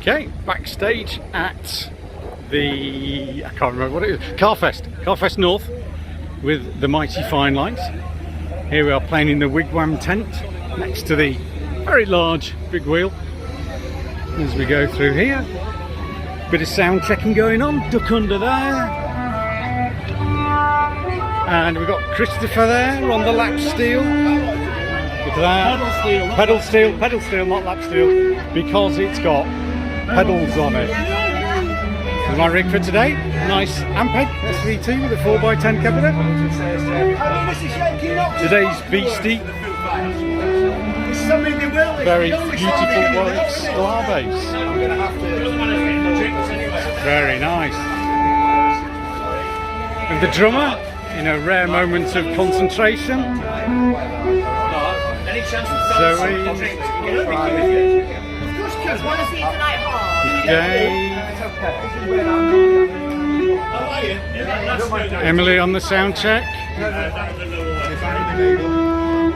Okay, backstage at the, I can't remember what it is, Carfest North with the mighty Fine Lights. Here we are playing in the Wigwam tent next to the very large big wheel. As we go through here, bit of sound checking going on, duck under there. And we've got Christopher there on the lap steel. Look at that. Pedal steel, not lap steel, because it's got pedals on it. This is my rig for today. Nice Ampeg SV2 with a 4x10 cabinet. Today's beastie. Very beautiful Warwick Star bass. Very nice. And the drummer, in a rare moment of concentration. Zoe. Emily on the sound check.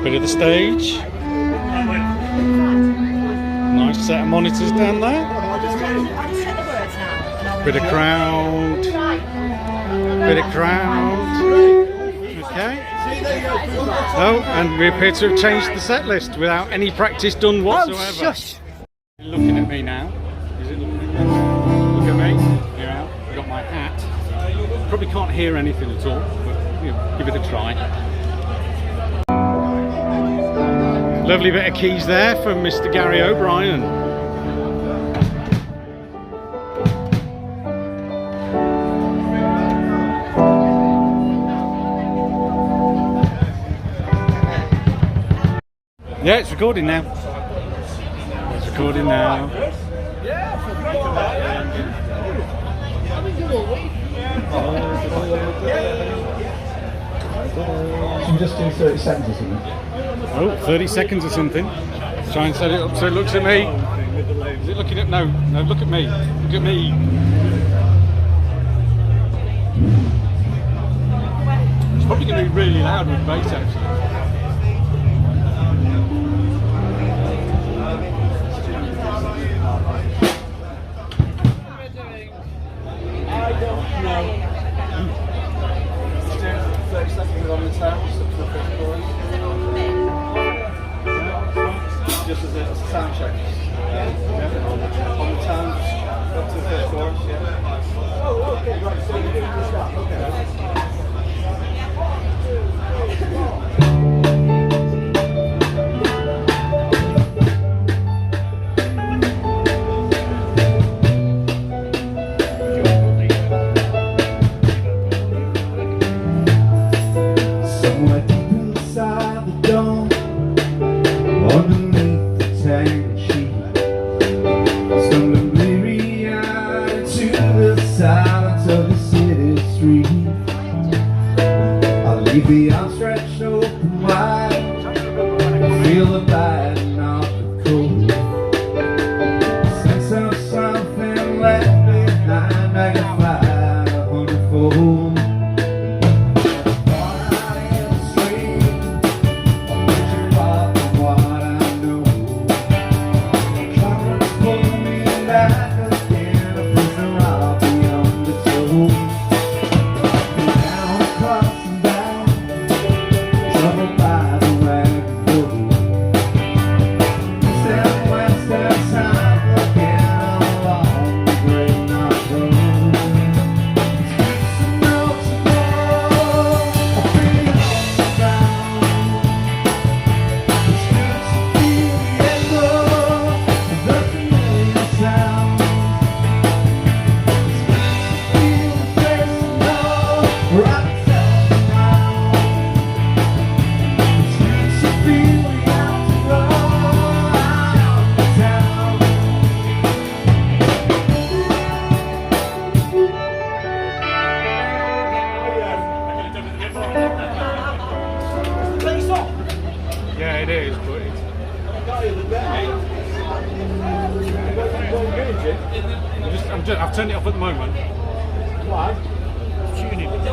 Bit of the stage. Nice set of monitors down there. Bit of crowd. Okay. Oh, and we appear to have changed the set list without any practice done whatsoever. Oh, shush. Looking at me now. Is it looking at me? Look at me. Yeah, I've got my hat. Probably can't hear anything at all, but you know, give it a try. Lovely bit of keys there from Mr. Gary O'Brien. Yeah, it's recording now. It's recording now. Should we just do 30 seconds or something? Oh, 30 seconds or something. Let's try and set it up so it looks at me. Is it looking at... No, look at me. Look at me. It's probably going to be really loud with bass actually. I don't know. 30 seconds on the sounds up to the first chorus. Just as a sound check. On the sounds up to the first chorus, yeah. Oh, okay, right, so you're doing this now. Okay. Leave the arms stretched open wide, feel the biting off the cold, sense of something left behind, magnified 100-fold. Yeah, it is, but it's... I've turned it off at the moment. Why? Tuning. I've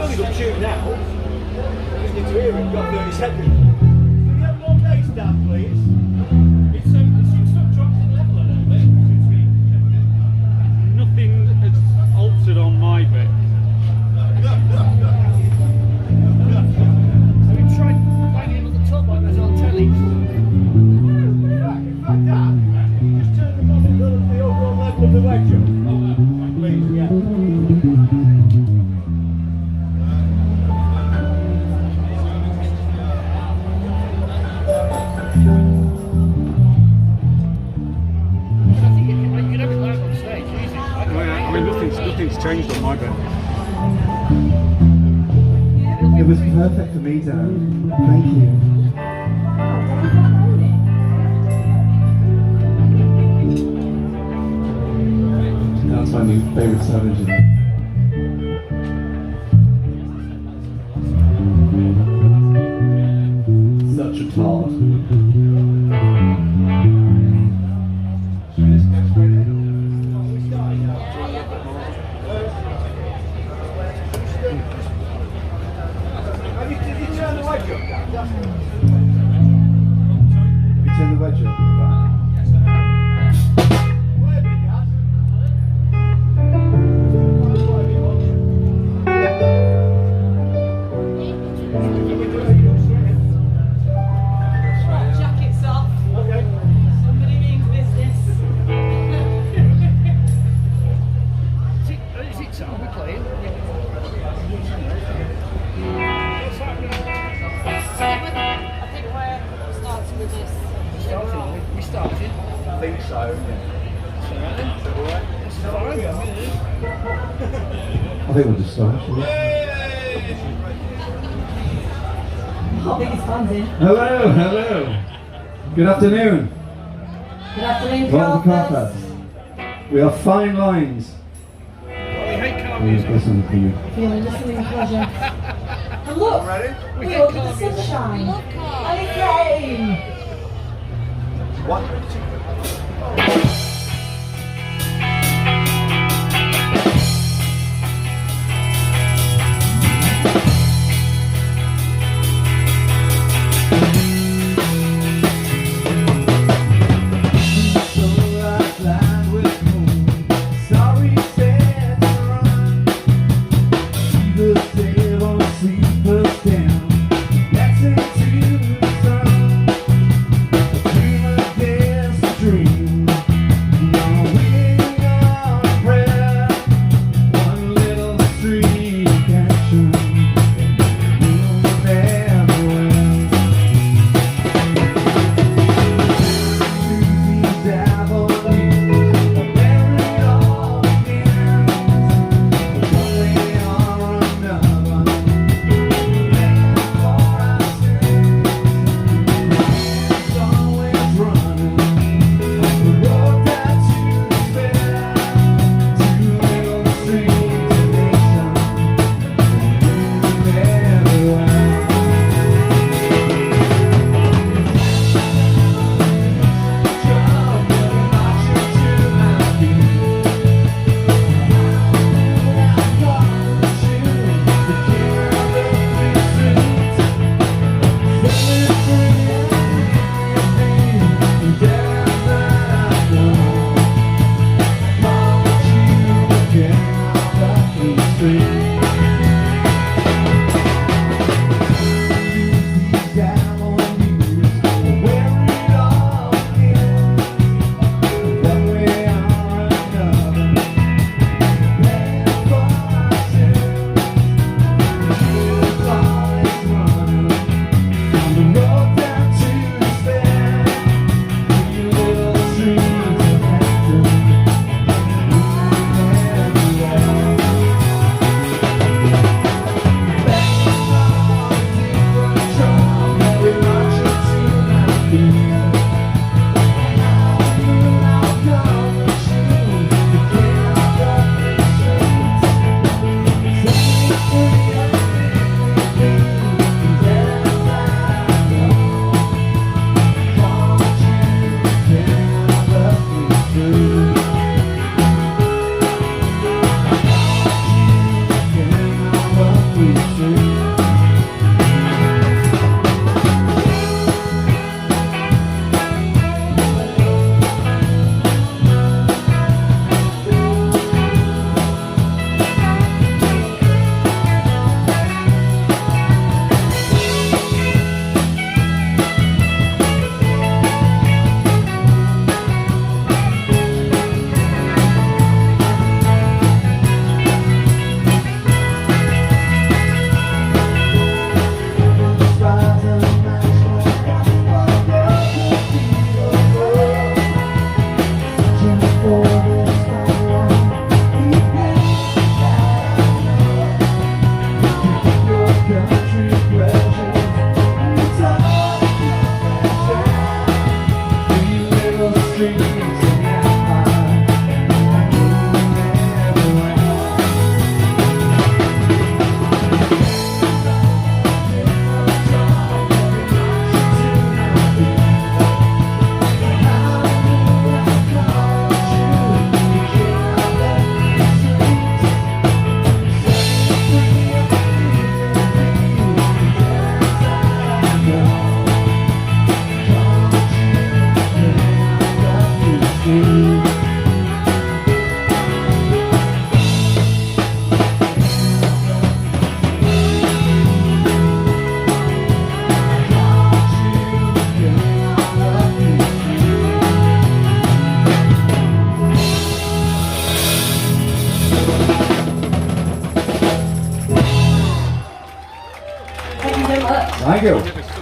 only got tune now. I just need to hear it. You've got 30 seconds. Can you have more bass down, please? It seems to have dropped in level a little bit. I mean, nothing's changed on my bed. It was perfect for me, Dan. Thank you. That's my new favourite sandwich. Such a tart. Did you turn the wedge up, Dan? Have you turned the wedge up? Jackets off. Okay. Somebody means business. Is it time we're playing? I think we're starting with this. We started. I think so. I think we'll just start. shall we? Our biggest fans in. Hello, hello. Good afternoon. Good afternoon, Welcome to Carfest. Carfest. We are fine lines. We hate car Please music. listen to you. Feeling listening pleasure. And look, Ready? we look at the sunshine. And it came. What? Dream Thank you.